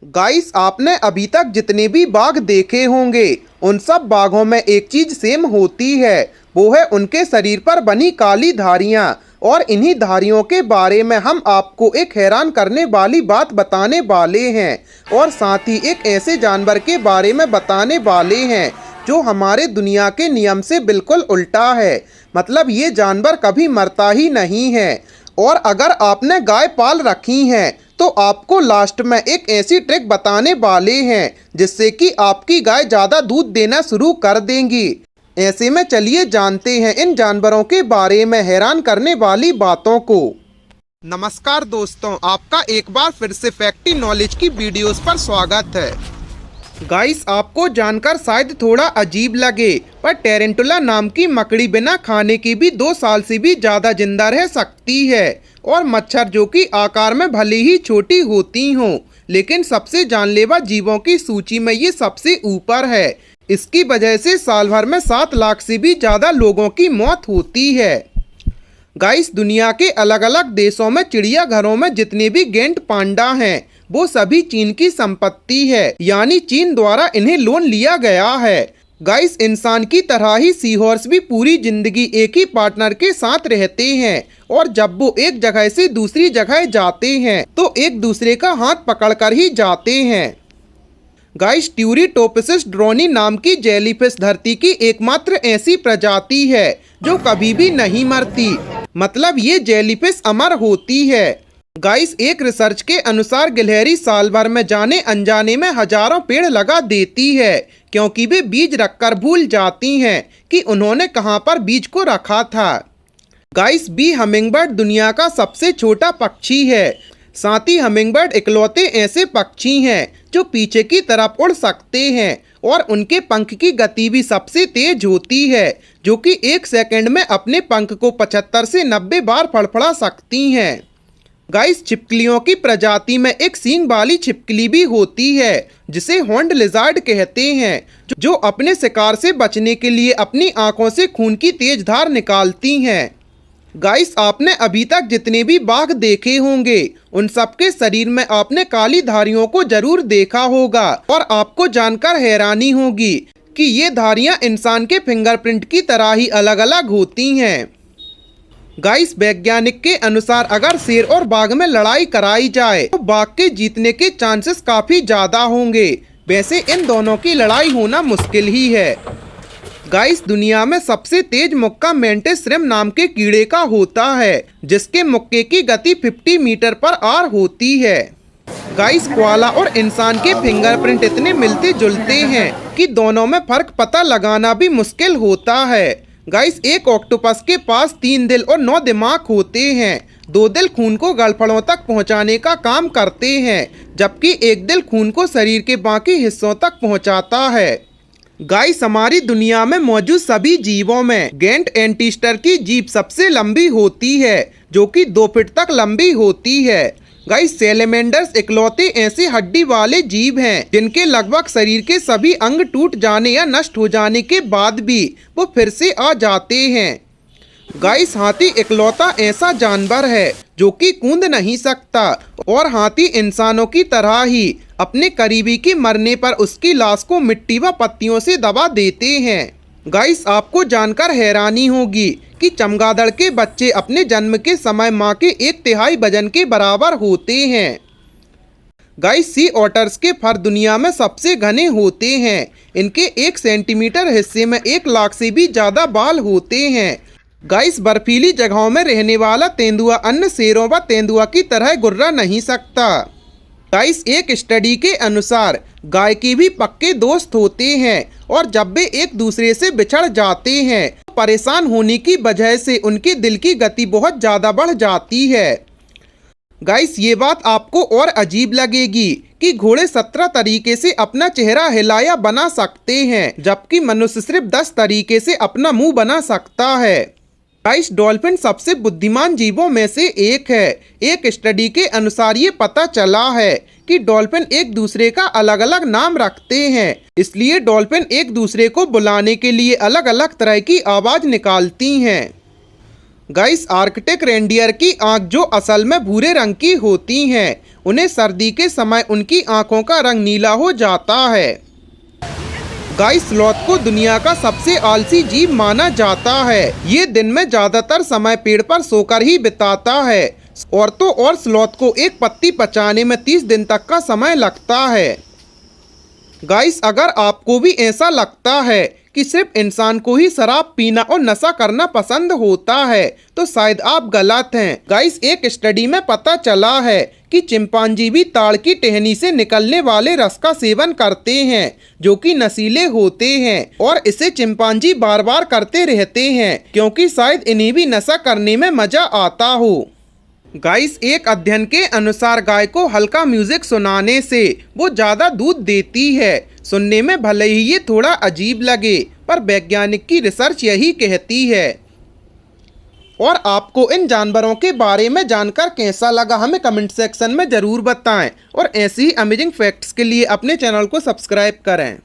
Guys, आपने अभी तक जितने भी बाघ देखे होंगे उन सब बाघों में एक चीज सेम होती है। वो है उनके शरीर पर बनी काली धारियां। और इन्हीं धारियों के बारे में हम आपको एक हैरान करने वाली बात बताने वाले हैं और साथ ही एक ऐसे जानवर के बारे में बताने वाले हैं जो हमारे दुनिया के नियम से बिल्कुल उल्टा है। मतलब ये जानवर कभी मरता ही नहीं है। और अगर आपने गाय पाल रखी हैं तो आपको लास्ट में एक ऐसी ट्रिक बताने वाले हैं जिससे कि आपकी गाय ज़्यादा दूध देना शुरू कर देंगी। ऐसे में चलिए जानते हैं इन जानवरों के बारे में हैरान करने वाली बातों को। नमस्कार दोस्तों, आपका एक बार फिर से फैक्टी नॉलेज की वीडियोस पर स्वागत है। गाइस, आपको जानकर शायद थोड़ा अजीब लगे पर टेरेंटुला नाम की मकड़ी बिना खाने की भी 2 साल से भी ज़्यादा जिंदा रह सकती है। और मच्छर जो कि आकार में भले ही छोटी होती हों लेकिन सबसे जानलेवा जीवों की सूची में ये सबसे ऊपर है। इसकी वजह से साल भर में 7 लाख से भी ज़्यादा लोगों की मौत होती है। गाइस, दुनिया के अलग अलग देशों में चिड़ियाघरों में जितने भी गेंट पांडा हैं वो सभी चीन की संपत्ति है, यानी चीन द्वारा इन्हें लोन लिया गया है। गाइस, इंसान की तरह ही सी हॉर्स भी पूरी जिंदगी एक ही पार्टनर के साथ रहते हैं और जब वो एक जगह से दूसरी जगह जाते हैं तो एक दूसरे का हाथ पकड़कर ही जाते हैं। गाइस, ट्यूरीटोपिसिस ड्रोनी नाम की जेलीफिश धरती की एकमात्र ऐसी प्रजाति है जो कभी भी नहीं मरती। मतलब ये जेलीफिश अमर होती है। गाइस, एक रिसर्च के अनुसार गिलहरी साल भर में जाने अनजाने में हजारों पेड़ लगा देती है क्योंकि वे बीज रखकर भूल जाती हैं कि उन्होंने कहां पर बीज को रखा था। गाइस, बी हमिंगबर्ड दुनिया का सबसे छोटा पक्षी है। साथ ही हमिंगबर्ड इकलौते ऐसे पक्षी हैं जो पीछे की तरफ उड़ सकते हैं और उनके पंख की गति भी सबसे तेज होती है जो कि 1 सेकंड में अपने पंख को 75 से 90 बार फड़फड़ा सकती हैं। गाइस, छिपकलियों की प्रजाति में एक सींग वाली छिपकली भी होती है जिसे हॉर्न्ड लिजार्ड कहते हैं, जो अपने शिकार से बचने के लिए अपनी आंखों से खून की तेज धार निकालती हैं। गाइस, आपने अभी तक जितने भी बाघ देखे होंगे उन सबके शरीर में आपने काली धारियों को जरूर देखा होगा और आपको जानकर हैरानी होगी कि ये धारियां इंसान के फिंगरप्रिंट की तरह ही अलग अलग होती हैं। गाइस, वैज्ञानिक के अनुसार अगर शेर और बाघ में लड़ाई कराई जाए तो बाघ के जीतने के चांसेस काफी ज्यादा होंगे। वैसे इन दोनों की लड़ाई होना मुश्किल ही है। गाइस, दुनिया में सबसे तेज मुक्का मेंटिस श्रिम्प नाम के कीड़े का होता है जिसके मुक्के की गति 50 मीटर पर आवर होती है। गाइस, कोआला और इंसान के फिंगरप्रिंट इतने मिलते जुलते हैं कि दोनों में फर्क पता लगाना भी मुश्किल होता है। गाइस, एक ऑक्टोपस के पास 3 दिल और 9 दिमाग होते हैं। 2 दिल खून को गलफड़ों तक पहुंचाने का काम करते हैं जबकि एक दिल खून को शरीर के बाकी हिस्सों तक पहुंचाता है। गाइस, हमारी दुनिया में मौजूद सभी जीवों में गेंट एंटीस्टर की जीभ सबसे लंबी होती है जो कि 2 फीट तक लंबी होती है। गाइस, सैलेमेंडर्स इकलौते ऐसे हड्डी वाले जीव हैं जिनके लगभग शरीर के सभी अंग टूट जाने या नष्ट हो जाने के बाद भी वो फिर से आ जाते हैं। गाइस, हाथी इकलौता ऐसा जानवर है जो कि कूद नहीं सकता और हाथी इंसानों की तरह ही अपने करीबी के मरने पर उसकी लाश को मिट्टी व पत्तियों से दबा देते हैं। गाइस, आपको जानकर हैरानी होगी कि चमगादड़ के बच्चे अपने जन्म के समय मां के 1/3 वजन के बराबर होते हैं। गाइस, सी ऑटर्स के फर दुनिया में सबसे घने होते हैं। इनके 1 सेंटीमीटर हिस्से में 1 लाख से भी ज्यादा बाल होते हैं। गाइस, बर्फीली जगहों में रहने वाला तेंदुआ अन्य शेरों व तेंदुआ की तरह गुर्रा नहीं सकता। गाइस, एक स्टडी के अनुसार गाय के भी पक्के दोस्त होते हैं और जब वे एक दूसरे से बिछड़ जाते हैं तो परेशान होने की वजह से उनके दिल की गति बहुत ज्यादा बढ़ जाती है। गाइस, ये बात आपको और अजीब लगेगी कि घोड़े 17 तरीके से अपना चेहरा हिलाया बना सकते हैं जबकि मनुष्य सिर्फ 10 तरीके से अपना मुंह बना सकता है। गाइस, डॉल्फिन सबसे बुद्धिमान जीवों में से एक है। एक स्टडी के अनुसार ये पता चला है कि डॉल्फिन एक दूसरे का अलग अलग नाम रखते हैं, इसलिए डॉल्फिन एक दूसरे को बुलाने के लिए अलग अलग तरह की आवाज निकालती हैं। गाइस, आर्कटिक रेंडियर की आंख जो असल में भूरे रंग की होती हैं उन्हें सर्दी के समय उनकी आंखों का रंग नीला हो जाता है। गाइस, स्लॉथ को दुनिया का सबसे आलसी जीव माना जाता है। ये दिन में ज्यादातर समय पेड़ पर सोकर ही बिताता है और तो और स्लॉथ को एक पत्ती पचाने में 30 दिन तक का समय लगता है। गाइस, अगर आपको भी ऐसा लगता है कि सिर्फ इंसान को ही शराब पीना और नशा करना पसंद होता है तो शायद आप गलत हैं। गाइस, एक स्टडी में पता चला है कि चिंपांजी भी ताड़ की टहनी से निकलने वाले रस का सेवन करते हैं जो कि नशीले होते हैं और इसे चिंपांजी बार बार करते रहते हैं क्योंकि शायद इन्हें भी नशा करने में मजा आता हो। गाइस, एक अध्ययन के अनुसार गाय को हल्का म्यूजिक सुनाने से वो ज्यादा दूध देती है। सुनने में भले ही ये थोड़ा अजीब लगे पर वैज्ञानिक की रिसर्च यही कहती है। और आपको इन जानवरों के बारे में जानकर कैसा लगा हमें कमेंट सेक्शन में जरूर बताएं और ऐसी ही अमेजिंग फैक्ट्स के लिए अपने चैनल को सब्सक्राइब करें।